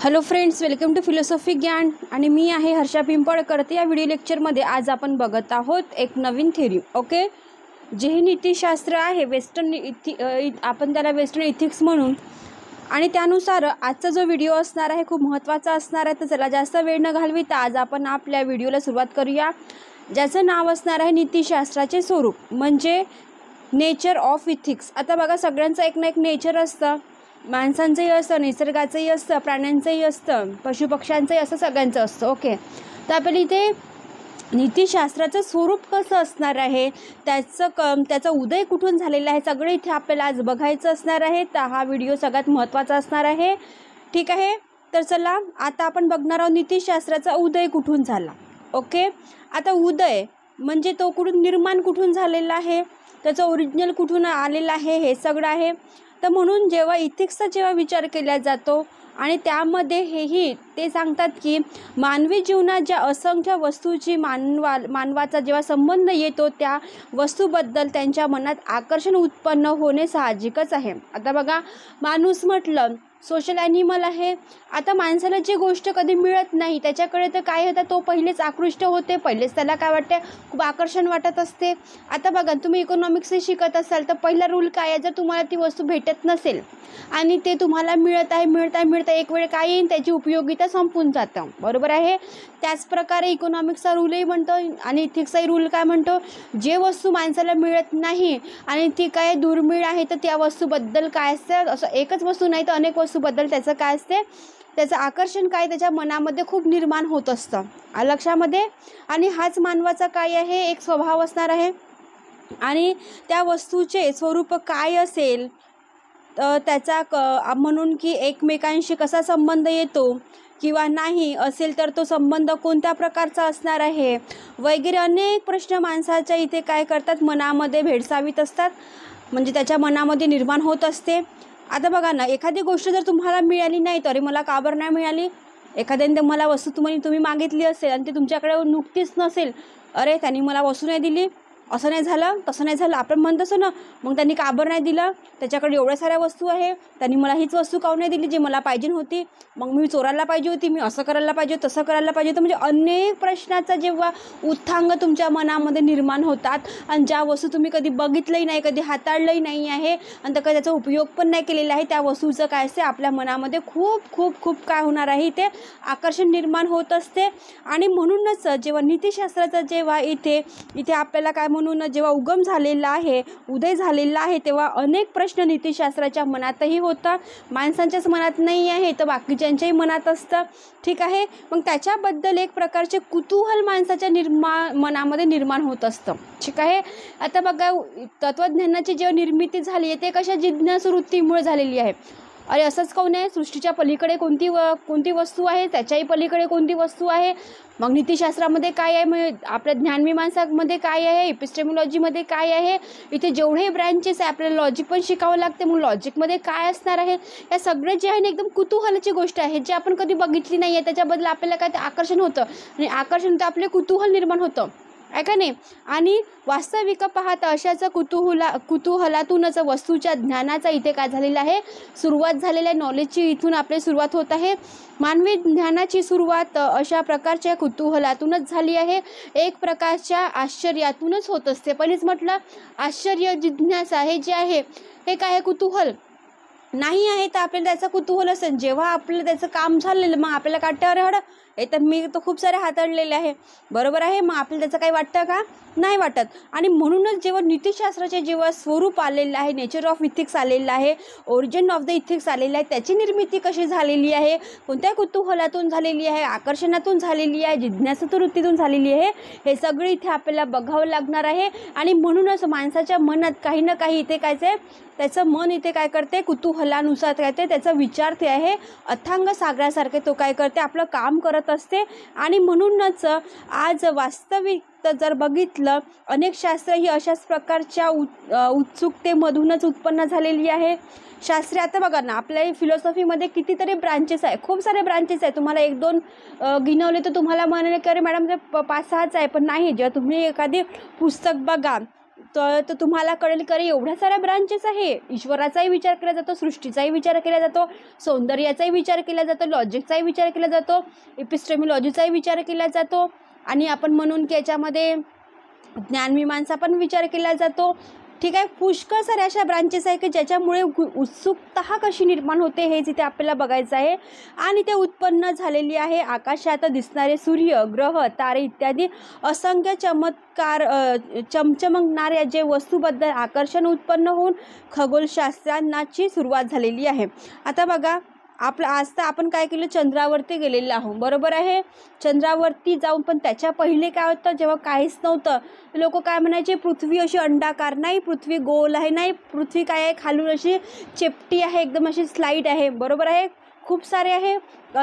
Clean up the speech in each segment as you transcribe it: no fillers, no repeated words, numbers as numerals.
Hello friends, welcome to philosophy Gyan आणि मी आहे हर्षा पिंपळकर. या व्हिडिओ लेक्चरमध्ये आज आपण बघत आहोत एक नवीन थेरी. ओके, जे हे नीतिशास्त्र आहे वेस्टर्न आपण त्याला वेस्टर्न इथिक्स म्हणून, आणि त्यानुसार आजचा जो व्हिडिओ असणार आहे खूप महत्त्वाचा असणार आहे. तर चला जास्त वेळ न घालविता आज आपण आपल्या व्हिडिओला सुरुवात करूया, ज्याचं नाव असणार आहे नीतिशास्त्राचे स्वरूप, म्हणजे नेचर ऑफ इथिक्स. आता बघा, सगळ्यांचं एक ना एक नेचर असतं. माणसांचंही असतं, निसर्गाचंही असतं, प्राण्यांचंही असतं, पशुपक्ष्यांचंही असं, सगळ्यांचं असतं. ओके, तर आपल्याला इथे नीतिशास्त्राचं स्वरूप कसं असणार आहे, त्याचा उदय कुठून झालेला आहे, सगळं इथे आपल्याला आज बघायचं असणार आहे. तर हा व्हिडिओ सगळ्यात महत्त्वाचा असणार आहे. ठीक आहे, तर चला आता आपण बघणार आहोत नीतिशास्त्राचा उदय कुठून झाला. ओके, आता उदय म्हणजे तो कुठून निर्माण कुठून झालेला आहे, त्याचं ओरिजिनल कुठून आलेलं आहे, हे सगळं आहे. तर म्हणून जेव्हा इथिक्सचा जेव्हा विचार केला जातो आणि त्यामध्ये हेही ते सांगतात की मानवी जीवनात ज्या असंख्य वस्तूची मानवाचा जेव्हा संबंध येतो त्या वस्तूबद्दल त्यांच्या मनात आकर्षण उत्पन्न होणे साहजिकच आहे. आता बघा, माणूस म्हटलं सोशल ॲनिमल आहे. आता माणसाला जी गोष्ट कधी मिळत नाही त्याच्याकडे तर काय होतं, तो पहिलेच आकृष्ट होते, पहिलेच त्याला काय वाटते, खूप आकर्षण वाटत असते. आता बघा, तुम्ही इकॉनॉमिक्सही शिकत असाल तर पहिला रूल काय आहे, जर तुम्हाला ती वस्तू भेटत नसेल आणि ते तुम्हाला मिळत आहे एक वेळ काय येईल, त्याची उपयोगिता संपून जातं. बरोबर आहे. त्याचप्रकारे इकॉनॉमिक्सचा रूलही म्हणतो आणि इथिक्सचाही रूल काय म्हणतो, जे वस्तू माणसाला मिळत नाही आणि ती काय दुर्मिळ आहे तर त्या वस्तूबद्दल काय असतं, असं एकच वस्तू नाही तर अनेक वस्तूबद्दल त्याचं काय असते, त्याचं आकर्षण काय त्याच्या मनामध्ये खूप निर्माण होत असतं. लक्षामध्ये. आणि हाच मानवाचा काय आहे, एक स्वभाव असणार आहे. आणि त्या वस्तूचे स्वरूप काय असेल, त्याचा म्हणून की एकमेकांशी कसा संबंध येतो किंवा नाही असेल तर तो संबंध कोणत्या प्रकारचा असणार आहे वगैरे अनेक प्रश्न माणसाच्या इथे काय करतात, मनामध्ये भेडसावीत असतात, म्हणजे त्याच्या मनामध्ये निर्माण होत असते. आता बघा ना, एखादी गोष्ट जर तुम्हाला मिळाली नाही तरी मला का बरं नाही मिळाली, एखाद्याने मला वस्तू तुम्ही मागितली असेल आणि ती तुमच्याकडे नुकतीच नसेल, अरे त्यांनी मला वस्तू नाही दिली, असं नाही झालं, तसं नाही झालं, आपण म्हणत असो ना, मग त्यांनी का बरं नाही दिलं, त्याच्याकडे एवढ्या साऱ्या वस्तू आहे, त्यांनी मला हीच वस्तू काऊन नाही दिली जी मला पाहिजे होती, मग मी चोरायला पाहिजे होती, मी असं करायला पाहिजे, तसं करायला पाहिजे होतं. म्हणजे अनेक प्रश्नाचा जेव्हा उत्थांग तुमच्या मनामध्ये निर्माण होतात आणि ज्या वस्तू तुम्ही कधी बघितलंही नाही, कधी हाताळलंही नाही आहे आणि तर त्याचा उपयोग पण नाही केलेला आहे, त्या वस्तूचं काय असते आपल्या मनामध्ये खूप खूप खूप काय होणार आहे, ते आकर्षण निर्माण होत असते. आणि म्हणूनच जेव्हा नीतिशास्त्राचं जेव्हा इथे आपल्याला काय म्हणून जेव्हा उगम झालेला आहे, उदय झालेला आहे, तेव्हा अनेक प्रश्न नीतिशास्त्राच्या मनातही होता, माणसांच्याच मनात नाही आहे तर बाकीच्यांच्याही मनात असतं. ठीक आहे, मग त्याच्याबद्दल एक प्रकारचे कुतूहल माणसाच्या मनामध्ये निर्माण होत असतं. ठीक आहे. आता बघा, तत्त्वज्ञानाची जेव्हा निर्मिती झाली आहे ते कशा जिज्ञासू वृत्तीमुळे झालेली आहे. अरे असंच काऊन आहे, सृष्टीच्या पलीकडे कोणती वस्तू आहे, त्याच्याही पलीकडे कोणती वस्तू आहे. मग नीतिशास्त्रामध्ये काय आहे, मग आपल्या ज्ञानमीमांसामध्ये काय आहे, एपिस्टेमॉलॉजीमध्ये काय आहे, इथे जेवढे ब्रँचेस आहे आपल्याला लॉजिक पण शिकावं लागते, मग लॉजिकमध्ये काय असणार आहे, या सगळे जे आहे ना एकदम कुतूहलाची गोष्ट आहे, जे आपण कधी बघितली नाही आहे त्याच्याबद्दल आपल्याला काय ते आकर्षण होतं आणि आकर्षण तर आपले कुतूहल निर्माण होतं, आहे का नाही. आणि वास्तविक पाहता अशाच कुतूहलातूनच वस्तूच्या ज्ञानाचा इथे काय झालेला आहे, सुरुवात झालेल्या नॉलेजची इथून आपली सुरुवात होत आहे. मानवी ज्ञानाची सुरुवात अशा प्रकारच्या कुतूहलातूनच झाली आहे, एक प्रकारच्या आश्चर्यातूनच होत असते. पहिलेच म्हटलं, आश्चर्य जिज्ञासा हे जे आहे हे काय आहे, कुतूहल नाही आहे तर आपल्याला त्याचं कुतूहल असेल. जेव्हा आपलं त्याचं काम झालेलं मग आपल्याला काटतं, अरे हड हे तर मी तर खूप सारे हाताळलेले आहे, बरोबर आहे, मग आपल्याला त्याचं काही वाटतं का, नाही वाटत. आणि म्हणूनच जेव्हा नीतिशास्त्राचे जेव्हा स्वरूप आलेलं आहे, नेचर ऑफ इथिक्स आलेलं आहे, ओरिजिन ऑफ द इथिक्स आलेलं आहे, त्याची निर्मिती कशी झालेली आहे, कोणत्या कुतूहलातून झालेली आहे, आकर्षणातून झालेली आहे, जिज्ञासू वृत्तीतून झालेली आहे, हे सगळं इथे आपल्याला बघावं लागणार आहे. आणि म्हणूनच माणसाच्या मनात काही ना काही इथे काय आहे, त्याचं मन इथे काय करते, कुतूहलानुसार काय ते त्याचा विचार ते आहे अथांग सागरासारखे तो काय करते, आपलं काम करत असते. आणि म्हणूनच आज वास्तविक जर बघितलं, अनेक शास्त्र ही अशाच प्रकारच्या उत्सुकतेमधूनच उत्पन्न झालेली आहे. शास्त्रे आता बघा ना, आपल्या फिलॉसॉफीमध्ये कितीतरी ब्रांचेस आहे, खूप सारे ब्रांचेस आहे. तुम्हाला एक दोन गिनवले तर तुम्हाला म्हणाले की अरे मॅडम ते 5-6च आहे, पण नाही. जेव्हा तुम्ही एखादी पुस्तक बघा तर तुम्हाला कळेल की एवढ्या साऱ्या ब्रांचेस आहे. ईश्वराचाही विचार केला जातो, सृष्टीचाही विचार केला जातो, सौंदर्याचाही विचार केला जातो, लॉजिकचाही विचार केला जातो, एपिस्टेमॉलॉजीचाही विचार केला जातो, आणि आपण म्हणून की याच्यामध्ये ज्ञानमीमांसा पण विचार केला जातो. ठीक आहे. पुष्कळ साऱ्या अशा ब्रांचेस आहे की ज्याच्यामुळे उत्सुकता कशी निर्माण होते हे जिथे आपल्याला बघायचं आहे. आणि ते उत्पन्न झालेली आहे आकाशात दिसणारे सूर्य, ग्रह, तारे इत्यादी असंख्य चमचमणाऱ्या जे वस्तूबद्दल आकर्षण उत्पन्न होऊन खगोलशास्त्रांची सुरुवात झालेली आहे. आता बघा, आज तर आपण काय केलं, चंद्रावरती गेलेलो आहोत, बरोबर आहे. चंद्रावरती जाऊन पण त्याच्या पहिले काय होतं, जेव्हा काहीच नव्हतं, लोक काय म्हणायचे, पृथ्वी अशी अंडाकार नाही, पृथ्वी गोल आहे, नाही पृथ्वी काय आहे, खालून अशी चेपटी आहे, एकदम अशी स्लाईड आहे, बरोबर आहे, खूप सारे आहे.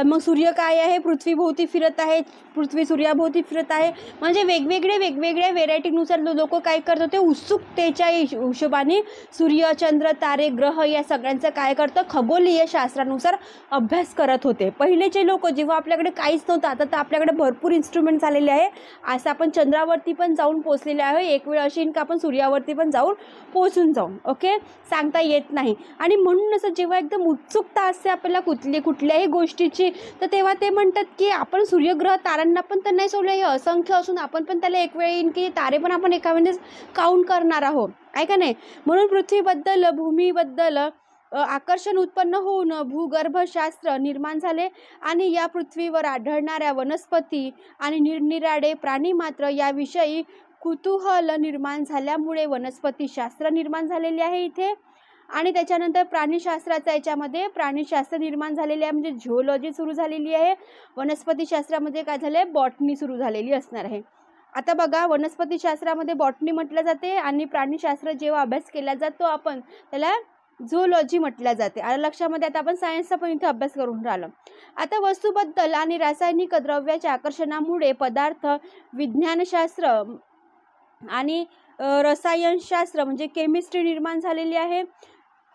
मग सूर्य काय आहे, पृथ्वीभोवती फिरत आहे, पृथ्वी सूर्याभोवती फिरत आहे. म्हणजे वेगवेगळ्या व्हेरायटीनुसार लोक काय करत होते, उत्सुकतेच्या हिशोबाने सूर्य, चंद्र, तारे, ग्रह या सगळ्यांचं काय करतं, खगोलीय शास्त्रानुसार अभ्यास करत होते. पहिलेचे लोक, जेव्हा आपल्याकडे काहीच नव्हतं, आता तर आपल्याकडे भरपूर इन्स्ट्रुमेंट झालेले आहे. आज आपण चंद्रावरती पण जाऊन पोचलेले आहे, एक वेळ अशी का आपण सूर्यावरती पण पोचून जाऊन, ओके, सांगता येत नाही. आणि म्हणून असं जेव्हा एकदम उत्सुकता असते आपल्याला कुठल्याही गोष्टीची, तर तेव्हा ते म्हणतात की आपण सूर्यग्रह ताऱ्यांना पण तर नाही सोडलं, हे असंख्य असून आपण पण त्याला एक वेळ येईन की तारे पण आपण एका वेळेस काउंट करणार आहोत, आहे का नाही. म्हणून पृथ्वीबद्दल, भूमीबद्दल आकर्षण उत्पन्न होऊन भूगर्भशास्त्र निर्माण झाले. आणि या पृथ्वीवर आढळणाऱ्या वनस्पती आणि निरनिराळे प्राणी मात्र याविषयी कुतूहल निर्माण झाल्यामुळे वनस्पतीशास्त्र निर्माण झालेले आहे इथे. आणि त्याच्यानंतर प्राणीशास्त्राचा याच्यामध्ये प्राणीशास्त्र निर्माण झालेले आहे, म्हणजे झिओलॉजी सुरू झालेली आहे. वनस्पतीशास्त्रामध्ये काय झालं आहे, बॉटनी सुरू झालेली असणार आहे. आता बघा, वनस्पतीशास्त्रामध्ये बॉटनी म्हटलं जाते आणि प्राणीशास्त्र जेव्हा अभ्यास केला जातो आपण त्याला झूलॉजी म्हटल्या जाते. आलं लक्षामध्ये. आता आपण सायन्सचा पण इथे अभ्यास करून राहिलो. आता वस्तूबद्दल आणि रासायनिक द्रव्याच्या आकर्षणामुळे पदार्थ विज्ञानशास्त्र आणि रसायनशास्त्र म्हणजे केमिस्ट्री निर्माण झालेली आहे,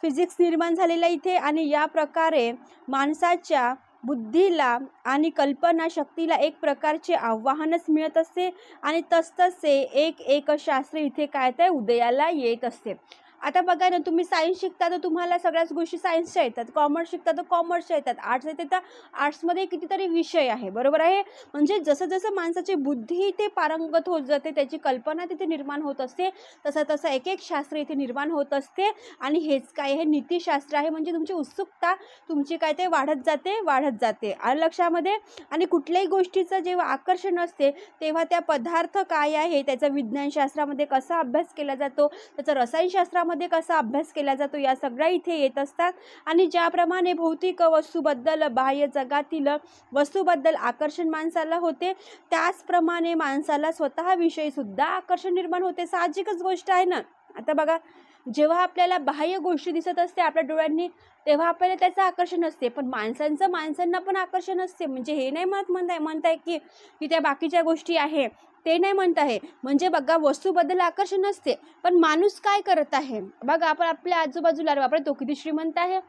फिजिक्स निर्माण झालेला इथे. आणि या प्रकारे माणसाच्या बुद्धीला आणि कल्पना शक्तीला एक प्रकारचे आव्हानच मिळत असते आणि तसतसे एक शास्त्र इथे काय ते उदयाला येत असते. आता बघा ना, तुम्ही सायन्स शिकता तर तुम्हाला सगळ्याच गोष्टी सायन्सच्या येतात, कॉमर्स शिकता तर कॉमर्सच्या येतात, आर्ट्स येते तर आर्ट्समध्ये कितीतरी विषय आहे, बरोबर आहे. म्हणजे जसं जसं माणसाची बुद्धी ते पारंगत होत जाते, त्याची कल्पना तिथे निर्माण होत असते, तसं तसं एक शास्त्र इथे निर्माण होत असते. आणि हेच काय, हे नीतिशास्त्र आहे. म्हणजे तुमची उत्सुकता तुमची काय ते वाढत जाते आलं लक्षामध्ये. आणि कुठल्याही गोष्टीचं जेव्हा आकर्षण असते तेव्हा त्या पदार्थ काय आहे त्याचा विज्ञानशास्त्रामध्ये कसा अभ्यास केला जातो, त्याचा रसायनशास्त्रामध्ये कसा अभ्यास केला जातो, या सगळ्या इथे येत असतात. आणि ज्याप्रमाणे भौतिक वस्तूबद्दल, बाह्य जगातील वस्तूबद्दल आकर्षण माणसाला होते, त्याचप्रमाणे माणसाला स्वतःविषयी सुद्धा आकर्षण निर्माण होते. साहजिकच गोष्ट आहे ना. आता बघा, जेव्हा आपल्याला बाह्य गोष्टी दिसत असते आपल्या डोळ्यांनी तेव्हा आपल्याला त्याचं आकर्षण असते, पण माणसांना पण आकर्षण असते. म्हणजे हे नाही म्हणताय की त्या बाकीच्या गोष्टी आहे ते नाही म्हणत आहे. म्हणजे बघा, वस्तूबद्दल आकर्षण असते, पण माणूस काय करत आहे बघा. आपण आपल्या आजूबाजूला तो किती श्रीमंत आहे,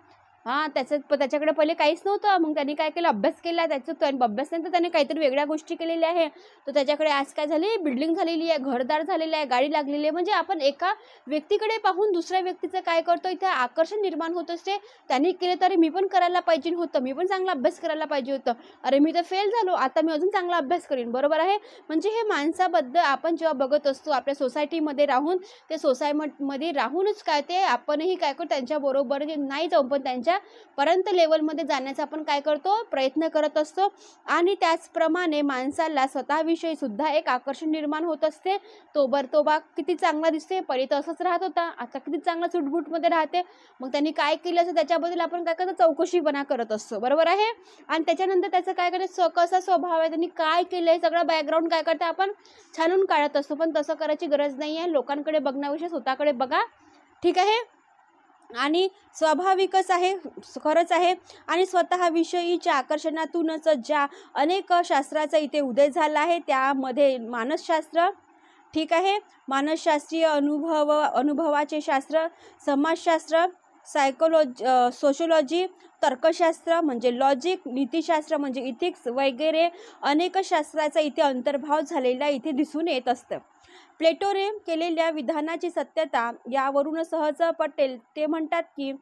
त्याच्याकडे पहिले काहीच नव्हतं, मग त्यांनी काय केलं, अभ्यास केला. त्याचं अभ्यास नंतर त्याने काहीतरी वेगळ्या गोष्टी केलेल्या आहे, तर त्याच्याकडे आज काय झाली, बिल्डिंग झालेली आहे, घरदार झालेलं आहे, गाडी लागलेली आहे. म्हणजे आपण एका व्यक्तीकडे पाहून दुसऱ्या व्यक्तीचं काय करतो, इथे आकर्षण निर्माण होत असते. त्यांनी केलं तरी मी पण करायला पाहिजे होतं, मी पण चांगला अभ्यास करायला पाहिजे होतं, अरे मी तर फेल झालो, आता मी अजून चांगला अभ्यास करीन, बरोबर आहे. म्हणजे हे माणसाबद्दल आपण जेव्हा बघत असतो आपल्या सोसायटीमध्ये राहून, ते सोसायटीमध्ये राहूनच काय ते आपणही काय करतो, त्यांच्याबरोबर नाही जाऊन पण त्यांच्या पर्यंत लेवलमध्ये जाण्याचा आपण काय करतो, प्रयत्न करत असतो. आणि त्याचप्रमाणे माणसाला स्वतःविषयी सुद्धा एक आकर्षण निर्माण होत असते. तो बा किती चांगला दिसते, पहिले तर असंच राहत होता, आता किती चांगला सुटबुटमध्ये राहते. मग त्यांनी काय केलं असं त्याच्याबद्दल आपण काय करतो, चौकशीपणा करत असतो, बरोबर आहे. आणि त्याच्यानंतर त्याचं काय करतं, कसा स्वभाव आहे, त्यांनी काय केलं आहे सगळं बॅकग्राऊंड काय करतं आपण छानून काढत असतो. पण तसं करायची गरज नाही आहे. लोकांकडे बघण्यापेक्षा स्वतःकडे बघा, ठीक आहे. आणि स्वाभाविकच आहे, खरंच आहे. आणि स्वतःविषयीच्या आकर्षणातूनच ज्या अनेक शास्त्राचा इथे उदय झाला आहे, त्यामध्ये मानसशास्त्र, ठीक आहे, मानसशास्त्रीय अनुभवाचे शास्त्र, समाजशास्त्र, सोशोलॉजी, तर्कशास्त्र म्हणजे लॉजिक, नीतिशास्त्र म्हणजे इथिक्स वगैरे अनेक शास्त्राचा इथे अंतर्भाव झालेला इथे दिसून येत असतं. प्लेटोने केलेल्या विधानाची सत्यता यावरून सहज पटेल. ते म्हणतात की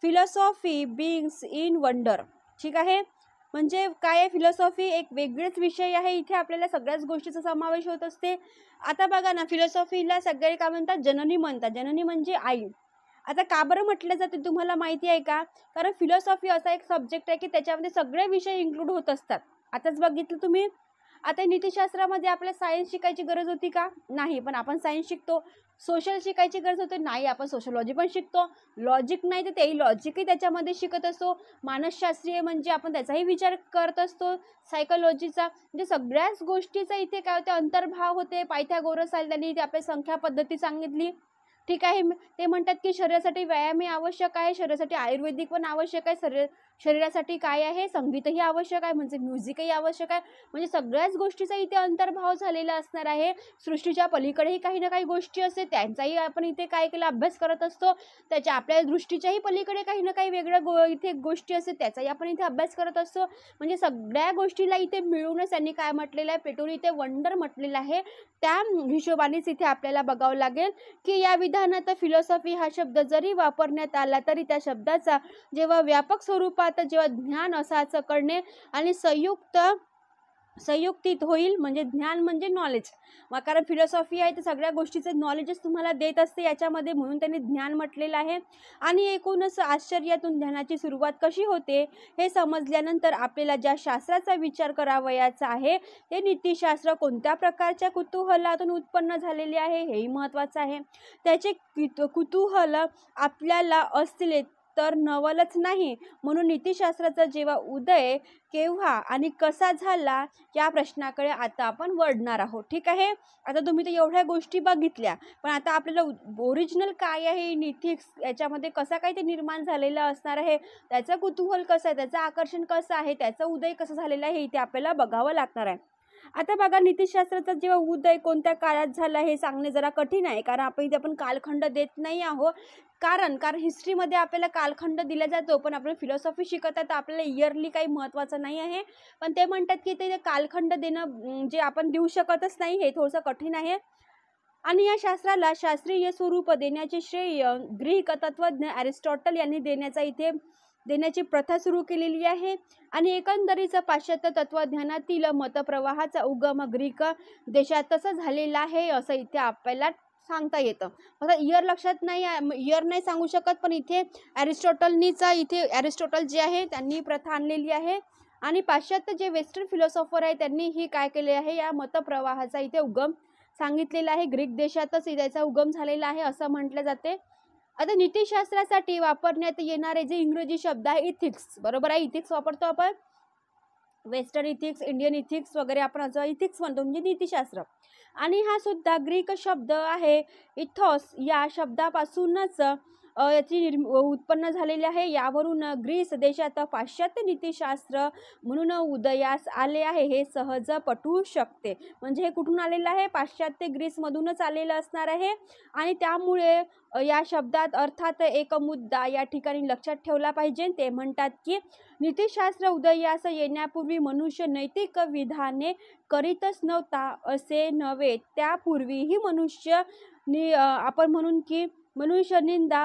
फिलॉसॉफी बिग्स इन वंडर. ठीक आहे, म्हणजे काय आहे फिलॉसॉफी? एक वेगळेच विषय आहे. इथे आपल्याला सगळ्याच गोष्टीचा समावेश होत असते. आता बघा ना, फिलॉसॉफीला सगळे काय म्हणतात? जननी म्हणतात. जननी म्हणजे आई. आता का बरं म्हटलं जाते तुम्हाला माहिती आहे का? कारण फिलॉसॉफी असा एक सब्जेक्ट आहे की त्याच्यामध्ये सगळे विषय इन्क्लूड होत असतात. आताच बघितलं तुम्ही. आता नीतिशास्त्रामध्ये आपल्याला सायन्स शिकायची गरज होती का? नाही, पण आपण सायन्स शिकतो. सोशल शिकायची गरज होती? नाही, आपण सोशलॉजी पण शिकतो. लॉजिक नाही तर तेही लॉजिकही त्याच्यामध्ये शिकत असतो. मानसशास्त्रीय म्हणजे आपण त्याचाही विचार करत असतो, सायकोलॉजीचा. म्हणजे सगळ्याच गोष्टीचा इथे काय होते? अंतर्भाव होते. पायथागोरस आले, त्यांनी इथे आपल्या संख्या पद्धती सांगितली. ठीक आहे, ते म्हणतात की शरीरासाठी व्यायामही आवश्यक आहे, शरीरासाठी आयुर्वेदिक पण आवश्यक आहे, शरीरासाठी काय आहे? संगीतही आवश्यक आहे, म्हणजे म्युझिकही आवश्यक आहे. म्हणजे सगळ्याच गोष्टीचा इथे अंतर्भाव झालेला असणार आहे. सृष्टीच्या पलीकडेही काही ना काही गोष्टी असते, त्यांचाही आपण इथे काय केला? अभ्यास करत असतो. त्याच्या आपल्या दृष्टीच्याही पलीकडे काही ना काही वेगळ्या इथे गोष्टी असते, त्याचाही आपण इथे अभ्यास करत असतो. म्हणजे सगळ्या गोष्टीला इथे मिळूनच त्यांनी काय म्हटलेलं आहे? प्लेटोने इथे वंडर म्हटलेलं आहे. त्या हिशोबानेच इथे आपल्याला बघावं लागेल की या विधानात फिलॉसॉफी हा शब्द जरी वापरण्यात आला तरी त्या शब्दाचा जेव्हा व्यापक स्वरूपात जेव्हा ज्ञान असाच करणे आणि संयुक्तित होईल, म्हणजे ज्ञान म्हणजे नॉलेज. कारण फिलॉसॉफी आहे तर सगळ्या गोष्टीचं नॉलेजच तुम्हाला देत असते याच्यामध्ये, म्हणून त्यांनी ज्ञान म्हटलेलं आहे. आणि एकूणच आश्चर्यातून ज्ञानाची सुरुवात कशी होते हे समजल्यानंतर आपल्याला ज्या शास्त्राचा विचार करावयाचा आहे ते नीतिशास्त्र कोणत्या प्रकारच्या कुतूहलातून उत्पन्न झालेले आहे हेही महत्त्वाचं आहे. त्याचे कुतूहल आपल्याला असले तर नवलच नाही. म्हणून नीतिशास्त्राचा जेव्हा उदय केव्हा आणि कसा झाला या प्रश्नाकडे आता आपण वळणार आहोत. ठीक आहे, आता तुम्ही तर एवढ्या गोष्टी बघितल्या, पण आता आपल्याला ओरिजिनल काय आहे नीतिक्स, याच्यामध्ये कसा काय ते निर्माण झालेलं असणार आहे, त्याचं कुतूहल कसं आहे, त्याचं आकर्षण कसं आहे, त्याचा उदय कसं झालेला आहे, इथे आपल्याला बघावं लागणार आहे. आता बघा, नीतिशास्त्राचा जेव्हा उदय कोणत्या काळात झाला हे सांगणे जरा कठीण आहे, कारण आपण इथे कालखंड देत नाही आहोत. कारण हिस्ट्रीमध्ये आपल्याला कालखंड दिला जातो, पण आपण फिलॉसॉफी शिकत आहे तर आपल्याला इयरली काही महत्त्वाचं नाही आहे. पण ते म्हणतात की ते कालखंड देणं जे आपण देऊ शकतच नाही, हे थोडंसं कठीण आहे. आणि या शास्त्राला शास्त्रीय स्वरूप देण्याचे श्रेय ग्रीक तत्त्वज्ञ अरिस्टॉटल यांनी देण्याची प्रथा सुरू केलेली आहे. आणि एकंदरीत पाश्चात्य तत्त्वज्ञानातील मतप्रवाहाचा उगम ग्रीक देशातच झालेला आहे असं इथे आपल्याला सांगता येतं. आता इयर लक्षात नाही, इयर नाही सांगू शकत, पण इथे अरिस्टॉटल जे आहे त्यांनी प्रथा आणलेली आहे. आणि पाश्चात्य जे वेस्टर्न फिलॉसॉफर आहे त्यांनी ही काय केले आहे? या मतप्रवाहाचा इथे उगम सांगितलेला आहे. ग्रीक देशातच त्याचा उगम झालेला आहे असं म्हटलं जाते. आता नीतिशास्त्रासाठी वापरण्यात येणारे जे इंग्रजी शब्द आहे इथिक्स, बरोबर आहे, इथिक्स वापरतो आपण. वेस्टर्न इथिक्स, इंडियन इथिक्स वगैरे आपण असं इथिक्स म्हणतो, म्हणजे नीतिशास्त्र. आणि हा सुद्धा ग्रीक शब्द आहे इथॉस या शब्दापासूनच याची उत्पन्न झालेली आहे. यावरून ग्रीस देशात पाश्चात्य नीतिशास्त्र म्हणून उदयास आले आहे हे सहज पटू शकते. म्हणजे हे कुठून आलेलं आहे? पाश्चात्य ग्रीसमधूनच आलेलं असणार आहे. आणि त्यामुळे या शब्दात अर्थात एक मुद्दा या ठिकाणी लक्षात ठेवला पाहिजे. ते म्हणतात की नीतिशास्त्र उदयास येण्यापूर्वी मनुष्य नैतिक विधाने करीतच नव्हता असे नव्हे, त्यापूर्वीही आपण म्हणून की मनुष्य निंदा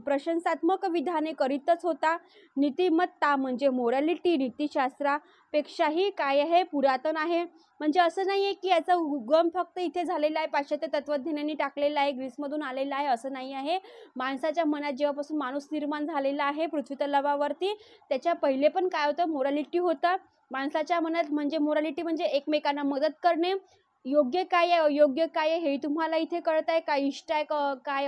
प्रशंसात्मक विधाने करीतच होता. नीतिमत्ता म्हणजे मोरॅलिटी नीतिशास्त्रापेक्षाही काय आहे? पुरातन आहे. म्हणजे असं नाही आहे की याचा उगम फक्त इथे झालेला आहे, पाश्चात्य तत्त्वज्ञानांनी टाकलेला आहे, ग्रीसमधून आलेला आहे, असं नाही आहे. माणसाच्या मनात जेव्हापासून माणूस निर्माण झालेला आहे पृथ्वीतलावावरती, त्याच्या पहिले पण काय होतं? मोरॅलिटी होता माणसाच्या मनात. म्हणजे मोरॅलिटी म्हणजे एकमेकांना मदत करणे, योग्य काय आहे अयोग्य काय आहे हे तुम्हाला इथे कळत आहे. काय इष्ट आहे, काय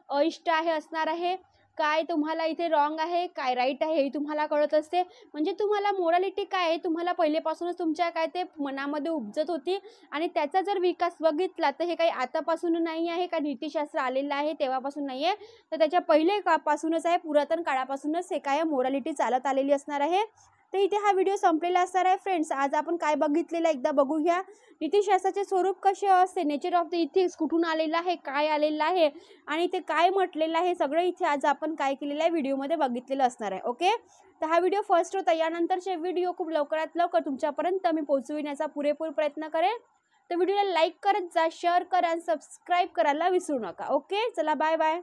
अइष्ट आहे असणार आहे, काय तुम्हाला इथे रॉंग आहे, काय राईट आहे हे तुम्हाला कळत असते. म्हणजे तुम्हाला मोरॅलिटी काय आहे तुम्हाला पहिलेपासूनच तुमच्या काय ते मनामध्ये उपजत होती. आणि त्याचा जर विकास बघितला तर हे काही आतापासून नाही आहे, का नीतिशास्त्र आलेलं आहे तेव्हापासून नाही आहे, तर त्याच्या पहिले काळापासूनच आहे, पुरातन काळापासूनच हे काय मोरॅलिटी चालत आलेली असणार आहे. तर इथे हा व्हिडिओ संपलेला असणार आहे फ्रेंड्स. आज आपण काय बघितलेलं एकदा बघूया. नीतिशास्त्राचे स्वरूप कसे असते, नेचर ऑफ द इथिक्स कुठून आलेलं आहे, काय आलेलं आहे आणि ते काय म्हटलेलं आहे, सगळं इथे आज आपण काय केलेलं आहे व्हिडिओमध्ये बघितलेलं असणार आहे. ओके, तर हा व्हिडिओ फर्स्ट होता. यानंतरचे व्हिडिओ खूप लवकरात लवकर तुमच्यापर्यंत मी पोहोचविण्याचा पुरेपूर प्रयत्न करेन. तर व्हिडिओला लाईक करत जा, शेअर करा आणि सबस्क्राईब करायला विसरू नका. ओके, चला बाय बाय.